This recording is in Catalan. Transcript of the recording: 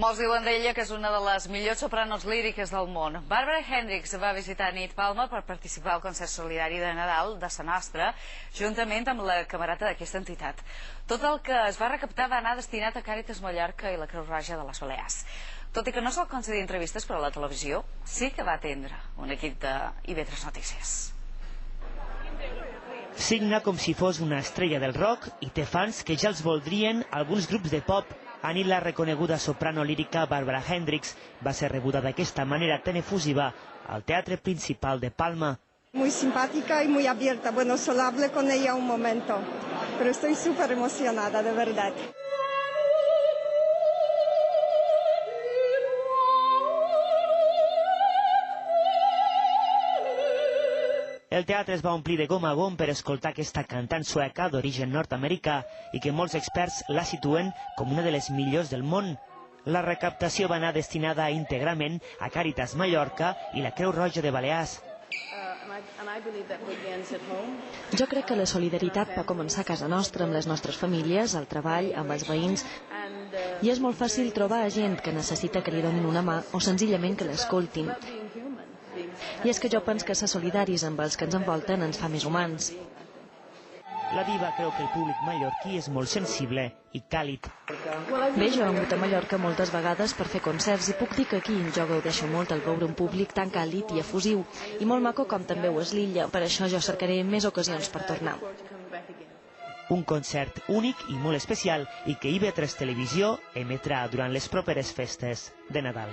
Molts diuen d'ella que és una de les millors sopranos líriques del món. Barbara Hendricks va visitar Nit Palma per participar al concert solidari de Nadal de Sa Nostra, juntament amb la camerata d'aquesta entitat. Tot el que es va recaptar va anar destinat a Càritas Mallorca i la Creu Roja de les Balears. Tot i que no sol concedir entrevistes per a la televisió, sí que va atendre un equip de IB3 Notícies. Signa com si fos una estrella del rock i té fans que ja els voldrien alguns grups de pop. Anit, la reconeguda soprano lírica Barbara Hendricks, va ser rebuda d'aquesta manera tan efusiva al Teatre Principal de Palma. Muy simpática y muy abierta. Bueno, solo hablé con ella un momento, pero estoy súper emocionada, de verdad. El teatre es va omplir de gom a gom per escoltar aquesta cantant sueca d'origen nord-americà i que molts experts la situen com una de les millors del món. La recaptació va anar destinada íntegrament a Càritas Mallorca i la Creu Roja de Balears. Jo crec que la solidaritat va començar a casa nostra, amb les nostres famílies, al treball, amb els veïns. I és molt fàcil trobar gent que necessita que li donin una mà o senzillament que l'escoltin. I és que jo penso que ser solidaris amb els que ens envolten ens fa més humans. La diva creu que el públic mallorquí és molt sensible i càlid. Bé, jo he vingut a Mallorca moltes vegades per fer concerts i puc dir que aquí jo gaudeixo molt al veure un públic tan càlid i efusiu. I molt maco com també ho és l'illa, per això jo cercaré més ocasions per tornar. Un concert únic i molt especial i que IB3 Televisió emetrà durant les properes festes de Nadal.